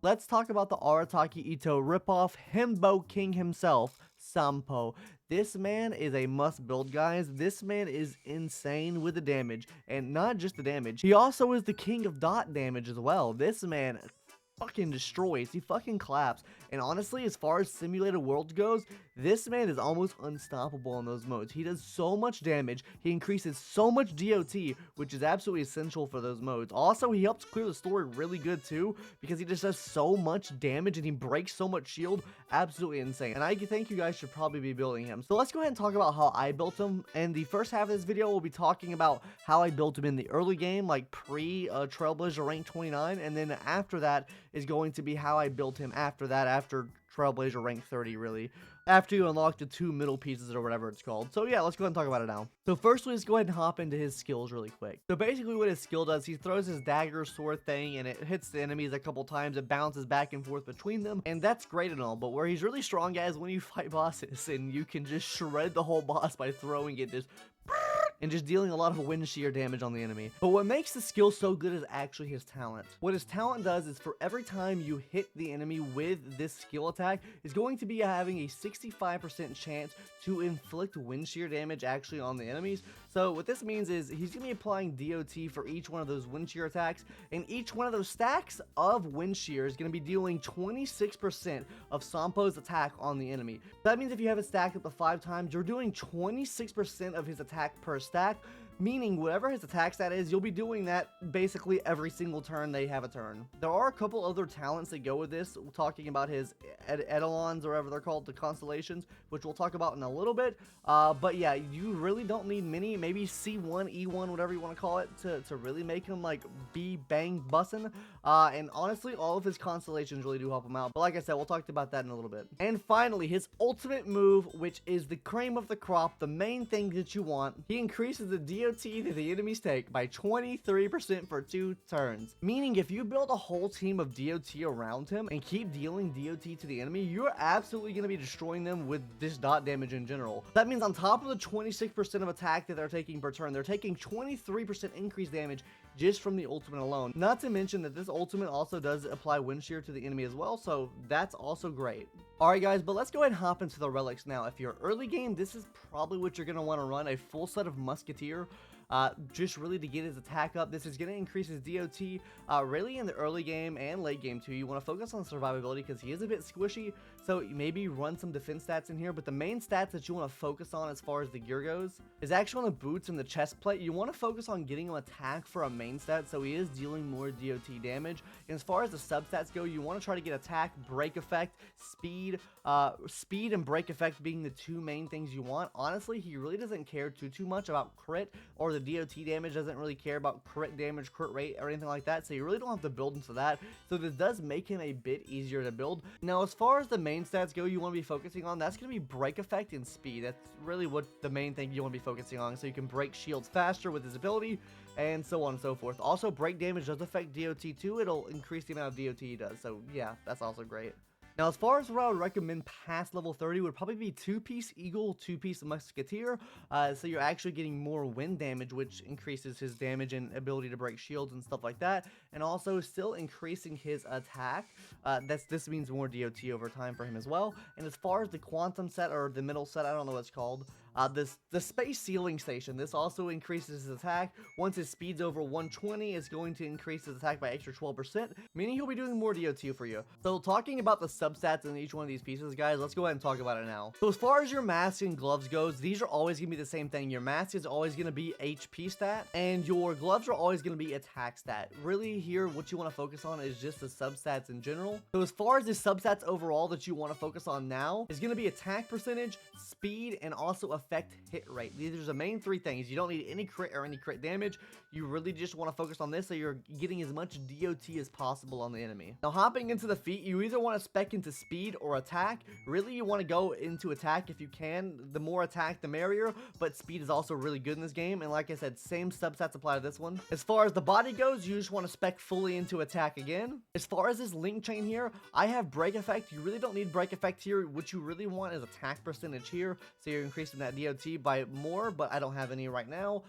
Let's talk about the Arataki Ito ripoff himbo king himself, Sampo. This man is a must build, guys. This man is insane with the damage, and not just the damage. He also is the king of dot damage as well. This man fucking destroys. He fucking claps. And honestly, as far as simulated worlds goes, this man is almost unstoppable in those modes. He does so much damage. He increases so much DOT, which is absolutely essential for those modes. Also, he helps clear the story really good too, because he just does so much damage and he breaks so much shield. Absolutely insane. And I think you guys should probably be building him. So let's go ahead and talk about how I built him. And the first half of this video, we'll be talking about how I built him in the early game, like pre-Trailblazer rank 29. And then after that is going to be how I built him after that, after Trailblazer rank 30, really. After you unlock the 2 middle pieces or whatever it's called. So yeah, let's go ahead and talk about it now. So first, let's go ahead and hop into his skills really quick. So basically what his skill does, he throws his dagger sword thing and it hits the enemies a couple times. It bounces back and forth between them, and that's great and all. But where he's really strong, guys, when you fight bosses and you can just shred the whole boss by throwing it just and just dealing a lot of wind shear damage on the enemy. But what makes the skill so good is actually his talent. What his talent does is for every time you hit the enemy with this skill attack, is going to be having a 65% chance to inflict wind shear damage actually on the enemies. So what this means is he's going to be applying DOT for each one of those wind shear attacks, and each one of those stacks of wind shear is going to be dealing 26% of Sampo's attack on the enemy. That means if you have it stacked up to 5 times, you're doing 26% of his attack per stack, meaning whatever his attack stat is, you'll be doing that basically every single turn they have a turn. There are a couple other talents that go with this, talking about his Eidolons, or whatever they're called, the constellations, which we'll talk about in a little bit. But yeah, you really don't need many, maybe C1, E1, whatever you want to call it, to really make him like be bang bussin'. And honestly, all of his constellations really do help him out. But like I said, we'll talk about that in a little bit. And finally, his ultimate move, which is the cream of the crop, the main thing that you want, he increases the DOT that the enemies take by 23% for 2 turns. Meaning if you build a whole team of DOT around him and keep dealing DOT to the enemy, you're absolutely going to be destroying them with this dot damage in general. That means on top of the 26% of attack that they're taking per turn, they're taking 23% increased damage just from the ultimate alone. Not to mention that this ultimate also does apply wind shear to the enemy as well, so that's also great. Alright guys, but let's go ahead and hop into the relics now. If you're early game, this is probably what you're going to want to run, a full set of musketeer. Just really to get his attack up. This is going to increase his DOT really in the early game and late game too. You want to focus on survivability because he is a bit squishy, so maybe run some defense stats in here, but the main stats that you want to focus on as far as the gear goes is actually on the boots and the chest plate. You want to focus on getting him attack for a main stat, so he is dealing more DOT damage. And as far as the substats go, you want to try to get attack, break effect, speed and break effect being the 2 main things you want. Honestly, he really doesn't care too much about crit, or the DOT damage, doesn't really care about crit damage, crit rate, or anything like that, so you really don't have to build into that. So this does make him a bit easier to build. Now as far as the main stats go, you want to be focusing on, that's going to be break effect and speed. That's really what the main thing you want to be focusing on, so you can break shields faster with his ability, and so on and so forth. Also, break damage does affect DOT too. It'll increase the amount of DOT he does, so yeah, that's also great. Now, as far as what I would recommend past level 30 would probably be 2-piece Eagle, 2-piece Musketeer, so you're actually getting more wind damage, which increases his damage and ability to break shields and stuff like that, and also still increasing his attack. This means more DOT over time for him as well. And as far as the Quantum set, or the middle set, I don't know what it's called, the Space Sealing Station, this also increases his attack. Once his speed's over 120, it's going to increase his attack by extra 12%, meaning he'll be doing more DOT for you. So talking about the substats in each one of these pieces, guys, let's go ahead and talk about it now. So as far as your mask and gloves goes, these are always going to be the same thing. Your mask is always going to be HP stat, and your gloves are always going to be attack stat. Really here, what you want to focus on is just the substats in general. So as far as the substats overall that you want to focus on now is going to be attack percentage, speed, and also effect hit rate. These are the main 3 things. You don't need any crit or any crit damage. You really just want to focus on this so you're getting as much DOT as possible on the enemy. Now hopping into the feat, you either want to spec into speed or attack. Really, you want to go into attack if you can. The more attack, the merrier, but speed is also really good in this game. And like I said, same substats apply to this one. As far as the body goes, you just want to spec fully into attack again. As far as this link chain here, I have break effect. You really don't need break effect here. What you really want is attack percentage here, so you're increasing that DOT by more, but I don't have any right now.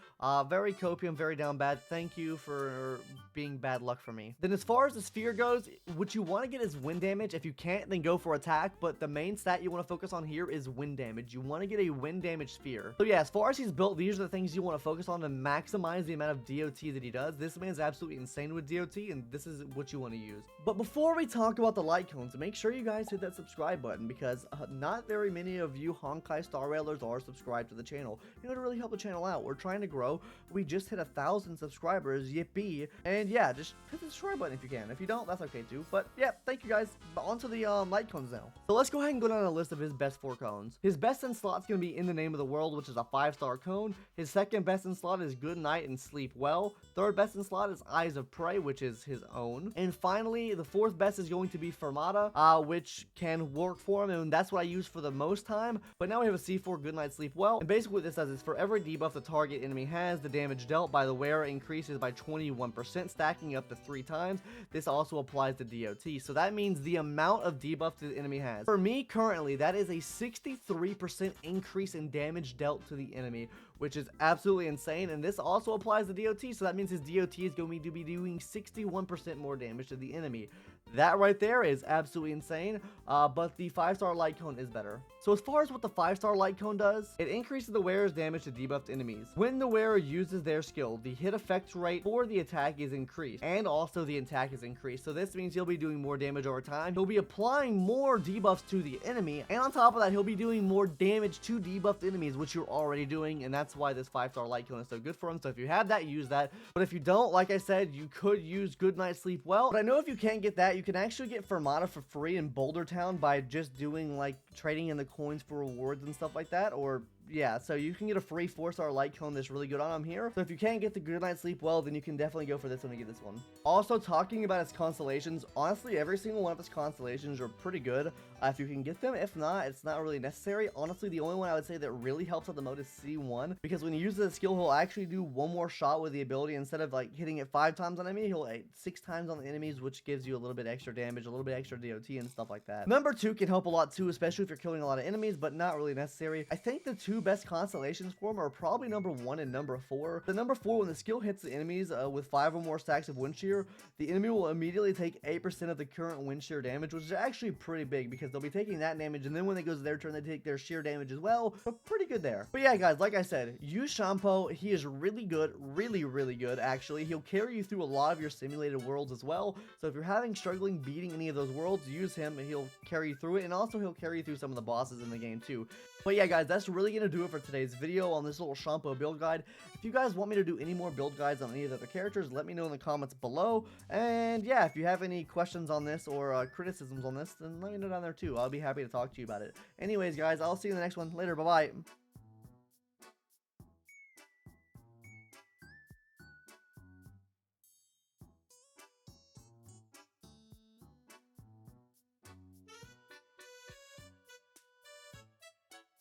Very copium, very down bad. Thank you for being bad luck for me. Then as far as the sphere goes, what you want to get is wind damage. If you can't, then go for attack, but the main stat you want to focus on here is wind damage. You want to get a wind damage sphere. So yeah, as far as he's built, these are the things you want to focus on to maximize the amount of DOT that he does. This man's absolutely insane with DOT, and this is what you want to use. But before we talk about the light cones, make sure you guys hit that subscribe button, because not very many of you Honkai Star Railers are subscribed to the channel. You know, to really help the channel out, we're trying to grow. We just hit 1,000 subscribers, yippee. And yeah, just hit the subscribe button if you can. If you don't, that's okay too. But yeah, thank you guys. On to the light cones now. So let's go ahead and go down a list of his best 4 cones. His best in slot's gonna be In the Name of the World, which is a 5-star cone. His second best in slot is Good Night and Sleep Well. Third best in slot is Eyes of Prey, which is his own. And finally, the 4th best is going to be Fermata, which can work for him, and that's what I use for the most time. But now we have a C4 Good Night Sleep Well, and basically what this does is for every debuff the target enemy has, the damage dealt by the wearer increases by 21%, stacking up to 3 times. This also applies to DOT, so that means the amount of debuff the enemy has. For me, currently, that is a 63% increase in damage dealt to the enemy, which is absolutely insane, and this also applies to DOT, so that means his DOT is going to be doing 61% more damage to the enemy. That right there is absolutely insane, but the 5-star light cone is better. So as far as what the 5-star light cone does, it increases the wearer's damage to debuffed enemies. When the wearer uses their skill, the hit effect rate for the attack is increased, and also the attack is increased. So this means he'll be doing more damage over time. He'll be applying more debuffs to the enemy, and on top of that, he'll be doing more damage to debuffed enemies, which you're already doing, and that's why this 5-star light cone is so good for him. So if you have that, use that. But if you don't, like I said, you could use Good Night Sleep Well. But I know if you can't get that, you can actually get Fermata for free in Boulder Town by just doing like trading in the coins for rewards and stuff like that, or yeah, so you can get a free 4-star light cone that's really good on him here. So if you can't get the Good Night Sleep Well, then you can definitely go for this one and get this one. Also, talking about his constellations, honestly, every single one of his constellations are pretty good if you can get them. If not, it's not really necessary. Honestly, the only one I would say that really helps out the most is C1, because when he uses the skill, he'll actually do one more shot with the ability. Instead of like hitting it 5 times on enemy, he'll hit 6 times on the enemies, which gives you a little bit extra damage, a little bit extra DOT and stuff like that. Number 2 can help a lot too, especially if you're killing a lot of enemies, but not really necessary. I think the 2 best constellations for him are probably number 1 and number 4. The number 4, when the skill hits the enemies with 5 or more stacks of wind shear, the enemy will immediately take 8% of the current wind shear damage, which is actually pretty big, because they'll be taking that damage, and then when it goes to their turn, they take their shear damage as well. So pretty good there. But yeah, guys, like I said, use Sampo. He is really good, really good, actually. He'll carry you through a lot of your simulated worlds as well. So if you're having struggling beating any of those worlds, use him, and he'll carry you through it, and also he'll carry you through some of the bosses in the game too. But yeah, guys, that's really gonna do it for today's video on this little Sampo build guide. If you guys want me to do any more build guides on any of the other characters, let me know in the comments below. And yeah, if you have any questions on this or criticisms on this, then let me know down there too. I'll be happy to talk to you about it. Anyways, guys, I'll see you in the next one. Later, bye-bye.